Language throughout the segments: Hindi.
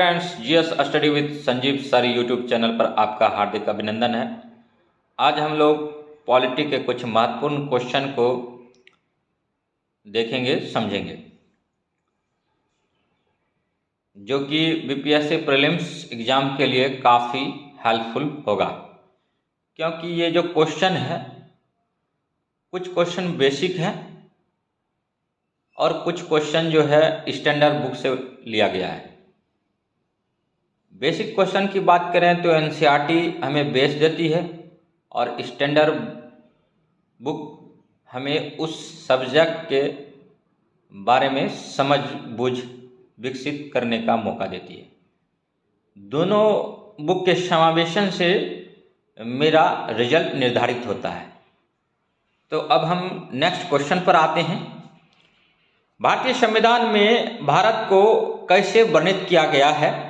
Friends, GS study with Sanjeev sir YouTube channel पर आपका हार्दिक अभिनंदन है। आज हम लोग पॉलिटी के कुछ महत्वपूर्ण क्वेश्चन को देखेंगे, समझेंगे, जो कि बीपीएससी प्रीलिम्स एग्जाम के लिए काफ़ी हेल्पफुल होगा। क्योंकि ये जो क्वेश्चन है, कुछ क्वेश्चन बेसिक हैं और कुछ क्वेश्चन जो है स्टैंडर्ड बुक से लिया गया है। बेसिक क्वेश्चन की बात करें तो एनसीईआरटी हमें बेस देती है और स्टैंडर्ड बुक हमें उस सब्जेक्ट के बारे में समझ बूझ विकसित करने का मौका देती है। दोनों बुक के समावेशन से मेरा रिजल्ट निर्धारित होता है। तो अब हम नेक्स्ट क्वेश्चन पर आते हैं। भारतीय संविधान में भारत को कैसे वर्णित किया गया है?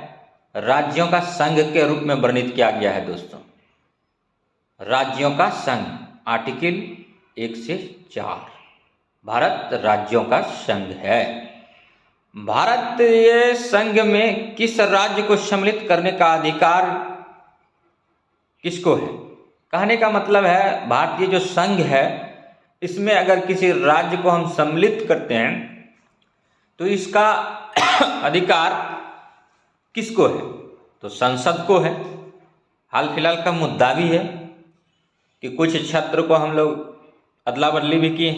राज्यों का संघ के रूप में वर्णित किया गया है दोस्तों। राज्यों का संघ, आर्टिकल 1 से 4। भारत राज्यों का संघ है। भारत ये संघ में किस राज्य को सम्मिलित करने का अधिकार किसको है? कहने का मतलब है, भारतीय जो संघ है इसमें अगर किसी राज्य को हम सम्मिलित करते हैं तो इसका अधिकार किसको है? तो संसद को है। हाल फिलहाल का मुद्दा भी है कि कुछ क्षेत्र को हम लोग अदला बदली भी किए,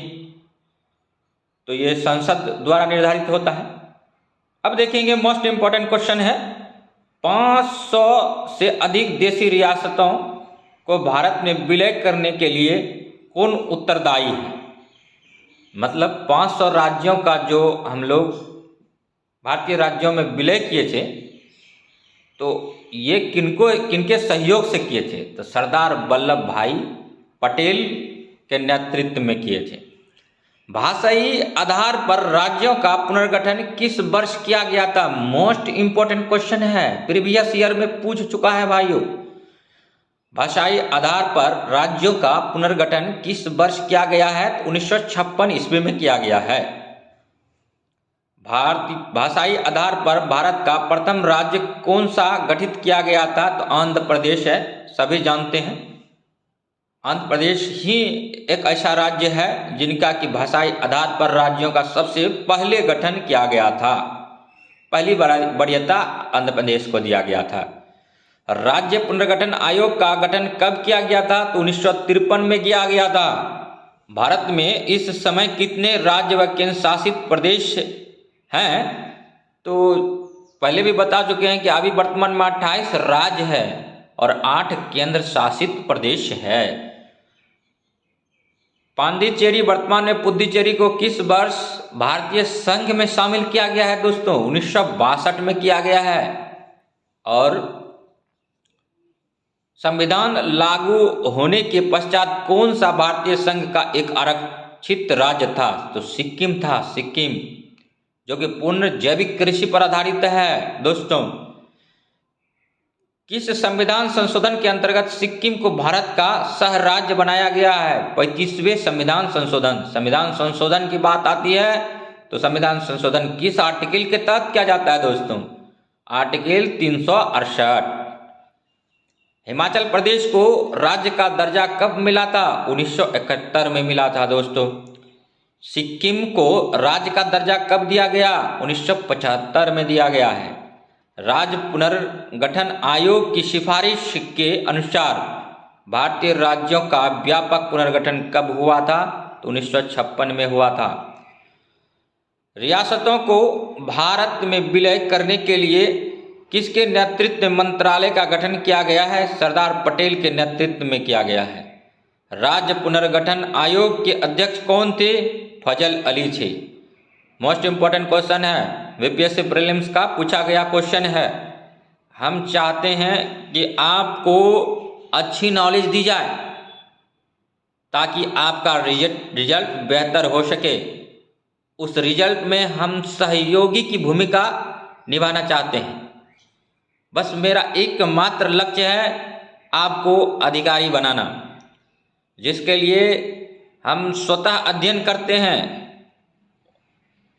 तो ये संसद द्वारा निर्धारित होता है। अब देखेंगे, मोस्ट इंपॉर्टेंट क्वेश्चन है, 500 से अधिक देशी रियासतों को भारत में विलय करने के लिए कौन उत्तरदायी है? मतलब 500 राज्यों का जो हम लोग भारतीय राज्यों में विलय किए थे, तो ये किनके सहयोग से किए थे? तो सरदार वल्लभ भाई पटेल के नेतृत्व में किए थे। भाषाई आधार पर राज्यों का पुनर्गठन किस वर्ष किया गया था? मोस्ट इंपॉर्टेंट क्वेश्चन है, प्रीवियस ईयर में पूछ चुका है भाइयों। भाषाई आधार पर राज्यों का पुनर्गठन किस वर्ष किया गया है? तो 1956 ईस्वी में किया गया है। भारतीय भाषाई आधार पर भारत का प्रथम राज्य कौन सा गठित किया गया था? तो आंध्र प्रदेश है, सभी जानते हैं। आंध्र प्रदेश ही एक ऐसा राज्य है जिनका कि भाषाई आधार पर राज्यों का सबसे पहले गठन किया गया था। पहली वरीयता आंध्र प्रदेश को दिया गया था। राज्य पुनर्गठन आयोग का गठन कब किया गया था? तो 1953 में किया गया था। भारत में इस समय कितने राज्य व केंद्र शासित प्रदेश हैं? तो पहले भी बता चुके हैं कि अभी वर्तमान में 28 राज्य है और 8 केंद्र शासित प्रदेश है। पांडिचेरी, वर्तमान में पुडुचेरी को किस वर्ष भारतीय संघ में शामिल किया गया है दोस्तों? 1962 में किया गया है। और संविधान लागू होने के पश्चात कौन सा भारतीय संघ का एक आरक्षित राज्य था? तो सिक्किम था, सिक्किम, जो कि पूर्ण जैविक कृषि पर आधारित है दोस्तों। किस संविधान संशोधन के अंतर्गत सिक्किम को भारत का सह राज्य बनाया गया है? 35वें संविधान संशोधन। संविधान संशोधन की बात आती है तो संविधान संशोधन किस आर्टिकल के तहत किया जाता है दोस्तों? आर्टिकल 368। हिमाचल प्रदेश को राज्य का दर्जा कब मिला था? 1971 में मिला था दोस्तों। सिक्किम को राज्य का दर्जा कब दिया गया? 1975 में दिया गया है। राज्य पुनर्गठन आयोग की सिफारिश के अनुसार भारतीय राज्यों का व्यापक पुनर्गठन कब हुआ था? तो 1956 में हुआ था। रियासतों को भारत में विलय करने के लिए किसके नेतृत्व में मंत्रालय का गठन किया गया है? सरदार पटेल के नेतृत्व में किया गया है। राज्य पुनर्गठन आयोग के अध्यक्ष कौन थे? फजल अली थे। मोस्ट इंपॉर्टेंट क्वेश्चन है, बीपीएससी प्रीलिम्स का पूछा गया क्वेश्चन है। हम चाहते हैं कि आपको अच्छी नॉलेज दी जाए ताकि आपका रिजल्ट बेहतर हो सके। उस रिजल्ट में हम सहयोगी की भूमिका निभाना चाहते हैं। बस मेरा एकमात्र लक्ष्य है आपको अधिकारी बनाना, जिसके लिए हम स्वतः अध्ययन करते हैं।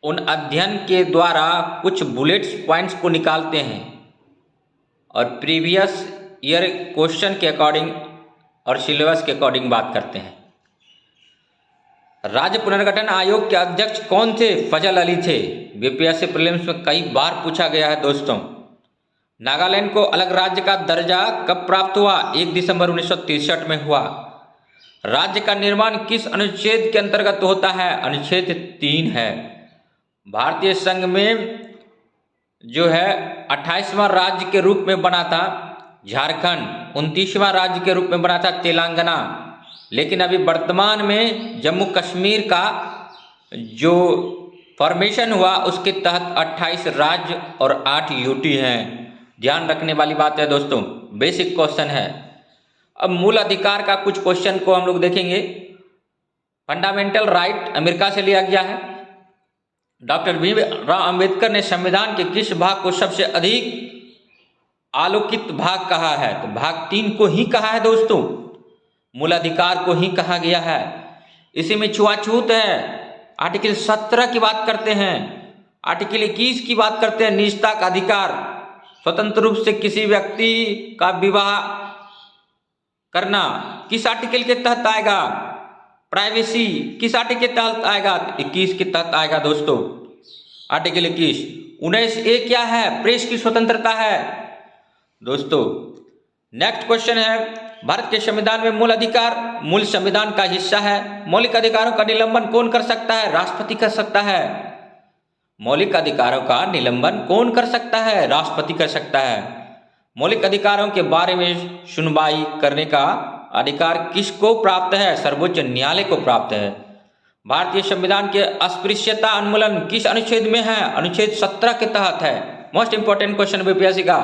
उन अध्ययन के द्वारा कुछ बुलेट्स पॉइंट्स को निकालते हैं और प्रीवियस ईयर क्वेश्चन के अकॉर्डिंग और सिलेबस के अकॉर्डिंग बात करते हैं। राज्य पुनर्गठन आयोग के अध्यक्ष कौन थे? फजल अली थे। बीपीएससी प्रीलिम्स में कई बार पूछा गया है दोस्तों। नागालैंड को अलग राज्य का दर्जा कब प्राप्त हुआ? 1 दिसंबर 1963 में हुआ। राज्य का निर्माण किस अनुच्छेद के अंतर्गत होता है? अनुच्छेद 3 है। भारतीय संघ में जो है 28वां राज्य के रूप में बना था झारखंड, 29वां राज्य के रूप में बना था तेलंगाना, लेकिन अभी वर्तमान में जम्मू कश्मीर का जो फॉर्मेशन हुआ उसके तहत 28 राज्य और 8 यूटी हैं। ध्यान रखने वाली बात है दोस्तों, बेसिक क्वेश्चन है। अब मूल अधिकार का कुछ क्वेश्चन को हम लोग देखेंगे। फंडामेंटल राइट अमेरिका से लिया गया है। डॉक्टर भीमराव अंबेडकर ने संविधान के किस भाग को सबसे अधिक आलोकित भाग कहा है? तो भाग 3 को ही कहा है दोस्तों, मूल अधिकार को ही कहा गया है। इसी में छुआछूत है। आर्टिकल 17 की बात करते हैं, आर्टिकल 21 की बात करते हैं, निजता का अधिकार, स्वतंत्र रूप से किसी व्यक्ति का विवाह करना किस आर्टिकल के तहत आएगा? प्राइवेसी किस आर्टिकल के तहत आएगा? 21 के तहत आएगा दोस्तों, आर्टिकल 21। 19A क्या है? प्रेस की स्वतंत्रता है दोस्तों। नेक्स्ट क्वेश्चन है, भारत के संविधान में मूल अधिकार मूल संविधान का हिस्सा है। मौलिक अधिकारों का निलंबन कौन कर सकता है? राष्ट्रपति कर सकता है। मौलिक अधिकारों का निलंबन कौन कर सकता है? राष्ट्रपति कर सकता है। मौलिक अधिकारों के बारे में सुनवाई करने का अधिकार किसको प्राप्त है? सर्वोच्च न्यायालय को प्राप्त है। भारतीय संविधान के अस्पृश्यता उन्मूलन किस अनुच्छेद में है? अनुच्छेद 17 के तहत है। मोस्ट इंपोर्टेंट क्वेश्चन बीपीएससी का।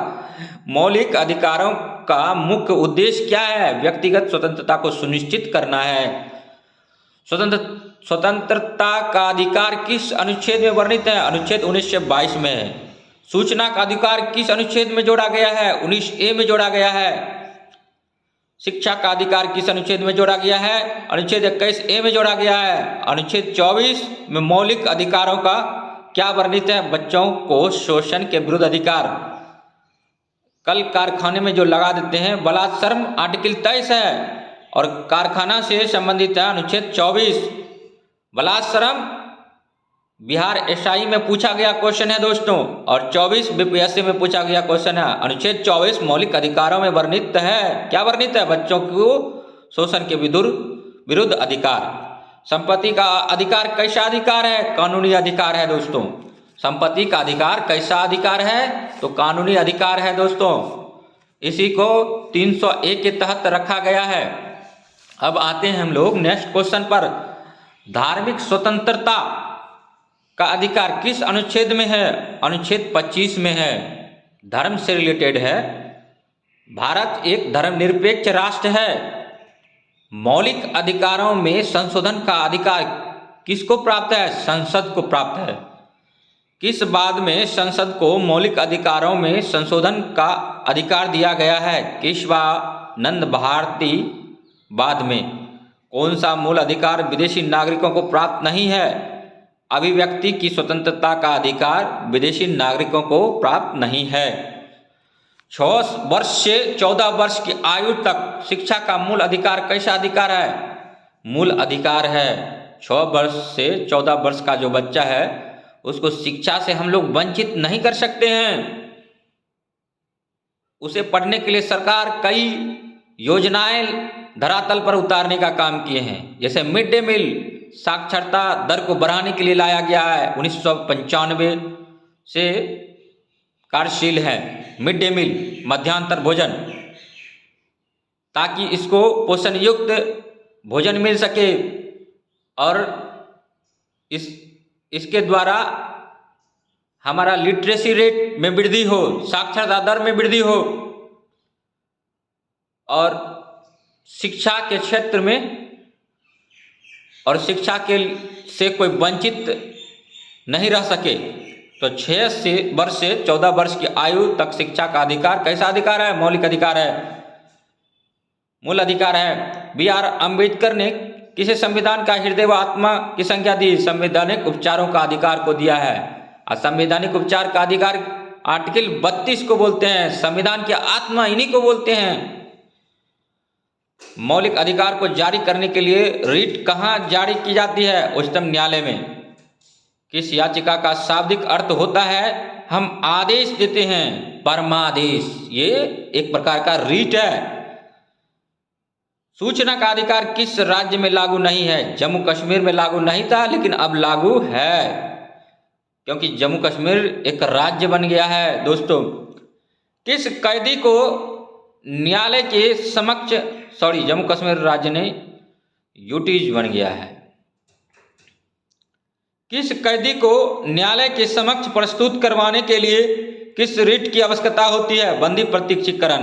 मौलिक अधिकारों का मुख्य उद्देश्य क्या है? व्यक्तिगत स्वतंत्रता को सुनिश्चित करना है। स्वतंत्रता का अधिकार किस अनुच्छेद में वर्णित है? अनुच्छेद 1922 में है। सूचना का अधिकार किस अनुच्छेद में जोड़ा गया है? 19A में जोड़ा गया है। शिक्षा का अधिकार किस अनुच्छेद में जोड़ा गया है? अनुच्छेद 21A में जोड़ा गया है। अनुच्छेद 24 में मौलिक अधिकारों का क्या वर्णित है? बच्चों को शोषण के विरुद्ध अधिकार। कल कारखाने में जो लगा देते हैं बलात्श्रम आर्टिकल 23 है और कारखाना से संबंधित है अनुच्छेद 24। बलात्श्रम बिहार एसआई में पूछा गया क्वेश्चन है दोस्तों, और 24 बीपीएससी में पूछा गया क्वेश्चन है। अनुच्छेद 24 मौलिक अधिकारों में वर्णित है। क्या वर्णित है? बच्चों को शोषण के विरुद्ध अधिकार। संपत्ति का अधिकार कैसा अधिकार है? कानूनी अधिकार है दोस्तों। संपत्ति का अधिकार कैसा अधिकार है? तो कानूनी अधिकार है दोस्तों। इसी को 301 के तहत रखा गया है। अब आते हैं हम लोग नेक्स्ट क्वेश्चन पर। धार्मिक स्वतंत्रता का अधिकार किस अनुच्छेद में है? अनुच्छेद 25 में है। धर्म से रिलेटेड है। भारत एक धर्मनिरपेक्ष राष्ट्र है। मौलिक अधिकारों में संशोधन का अधिकार किसको प्राप्त है? संसद को प्राप्त है। किस बाद में संसद को मौलिक अधिकारों में संशोधन का अधिकार दिया गया है? केशवानंद भारती बाद में। कौन सा मूल अधिकार विदेशी नागरिकों को प्राप्त नहीं है? अभिव्यक्ति की स्वतंत्रता का अधिकार विदेशी नागरिकों को प्राप्त नहीं है। 6 वर्ष से 14 वर्ष की आयु तक शिक्षा का मूल अधिकार कैसा अधिकार है? मूल अधिकार है। 6 वर्ष से 14 वर्ष का जो बच्चा है उसको शिक्षा से हम लोग वंचित नहीं कर सकते हैं। उसे पढ़ने के लिए सरकार कई योजनाएं धरातल पर उतारने का काम किए हैं। जैसे मिड डे मील साक्षरता दर को बढ़ाने के लिए लाया गया है। 1995 से कार्यशील है मिड डे मील, मध्यांतर भोजन, ताकि इसको पोषण युक्त भोजन मिल सके और इसके द्वारा हमारा लिटरेसी रेट में वृद्धि हो, साक्षरता दर में वृद्धि हो और शिक्षा के क्षेत्र में और शिक्षा के से कोई वंचित नहीं रह सके। तो 6 वर्ष से 14 वर्ष की आयु तक शिक्षा का अधिकार कैसा अधिकार है? मौलिक अधिकार है, मूल अधिकार है। B.R. अम्बेडकर ने किसे संविधान का हृदय व आत्मा की संज्ञा दी? संवैधानिक उपचारों का अधिकार को दिया है। और संवैधानिक उपचार का अधिकार आर्टिकल 32 को बोलते हैं। संविधान की आत्मा इन्हीं को बोलते हैं। मौलिक अधिकार को जारी करने के लिए रिट कहाँ जारी की जाती है? उच्चतम न्यायालय में। किस याचिका का शाब्दिक अर्थ होता है? हम आदेश देते हैं, परमादेश। ये एक प्रकार का रिट है। सूचना का अधिकार किस राज्य में लागू नहीं है? जम्मू कश्मीर में लागू नहीं था, लेकिन अब लागू है, क्योंकि जम्मू कश्मीर एक राज्य बन गया है। दोस्तों, किस कैदी को न्यायालय के समक्ष, जम्मू कश्मीर राज्य ने यूटीज बन गया है। किस कैदी को न्यायालय के समक्ष प्रस्तुत करवाने के लिए किस रिट की आवश्यकता होती है? बंदी प्रत्यक्षीकरण।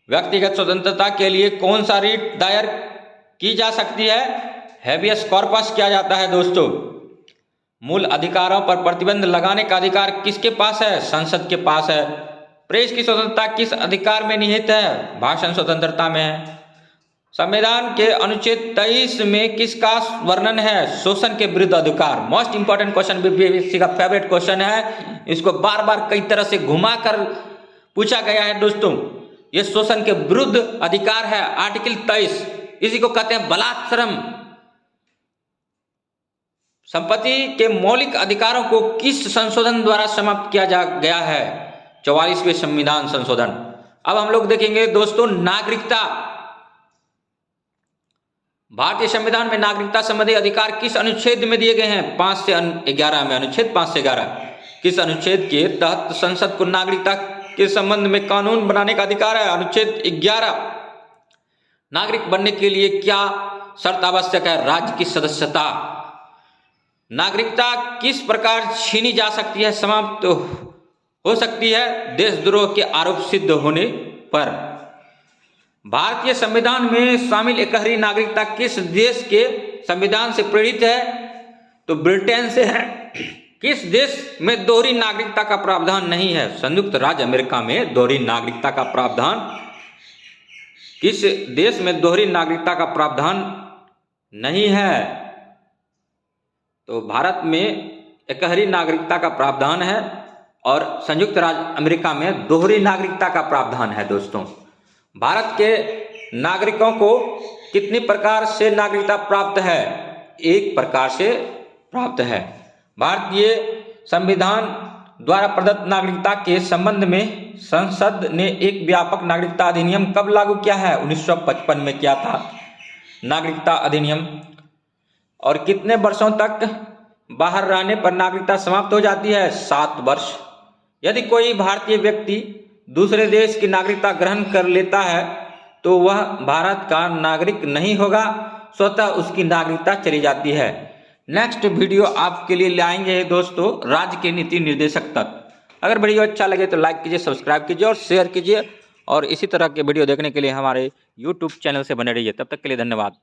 व्यक्तिगत स्वतंत्रता के लिए कौन सा रिट दायर की जा सकती है? हैबियस कॉर्पस किया जाता है। दोस्तों, मूल अधिकारों पर प्रतिबंध लगाने का अधिकार किसके पास है? संसद के पास है। प्रेस की स्वतंत्रता किस अधिकार में निहित है? भाषण स्वतंत्रता में है। संविधान के अनुच्छेद 23 में किसका वर्णन है? शोषण के विरुद्ध अधिकार। मोस्ट इंपॉर्टेंट क्वेश्चन, बीपीएससी का फेवरेट क्वेश्चन है। इसको बार बार कई तरह से घुमा कर पूछा गया है। दोस्तों, ये शोषण के विरुद्ध अधिकार है, आर्टिकल 23। इसी को कहते हैं बलात्सरम। संपत्ति के मौलिक अधिकारों को किस संशोधन द्वारा समाप्त किया गया है? 44वें संविधान संशोधन। अब हम लोग देखेंगे दोस्तों नागरिकता। भारतीय संविधान में नागरिकता संबंधी अधिकार किस अनुच्छेद में दिए गए हैं? 5 से 11 में। अनुच्छेद 5 से 11। किस अनुच्छेद के तहत संसद को नागरिकता के संबंध में कानून बनाने का अधिकार है? अनुच्छेद 11। नागरिक बनने के लिए क्या शर्त आवश्यक है? राज्य की सदस्यता। नागरिकता किस प्रकार छीनी जा सकती है, समाप्त हो सकती है? देशद्रोह के आरोप सिद्ध होने पर। भारतीय संविधान में शामिल एकहरी नागरिकता किस देश के संविधान से प्रेरित है? तो ब्रिटेन से है। किस देश में दोहरी नागरिकता का प्रावधान नहीं है? संयुक्त राज्य अमेरिका में दोहरी नागरिकता का प्रावधान। किस देश में दोहरी नागरिकता का प्रावधान नहीं है? तो भारत में एकहरी नागरिकता का प्रावधान है और संयुक्त राज्य अमेरिका में दोहरी नागरिकता का प्रावधान है। दोस्तों, भारत के नागरिकों को कितनी प्रकार से नागरिकता प्राप्त है? एक प्रकार से प्राप्त है। भारतीय संविधान द्वारा प्रदत्त नागरिकता के संबंध में संसद ने एक व्यापक नागरिकता अधिनियम कब लागू किया है? 1955 में किया था नागरिकता अधिनियम। और कितने वर्षों तक बाहर रहने पर नागरिकता समाप्त हो जाती है? 7 वर्ष। यदि कोई भारतीय व्यक्ति दूसरे देश की नागरिकता ग्रहण कर लेता है तो वह भारत का नागरिक नहीं होगा, स्वतः उसकी नागरिकता चली जाती है। नेक्स्ट वीडियो आपके लिए लाएंगे दोस्तों राज्य के नीति निर्देशक तक। अगर वीडियो अच्छा लगे तो लाइक कीजिए, सब्सक्राइब कीजिए और शेयर कीजिए। और इसी तरह के वीडियो देखने के लिए हमारे YouTube चैनल से बने रहिए। तब तक के लिए धन्यवाद।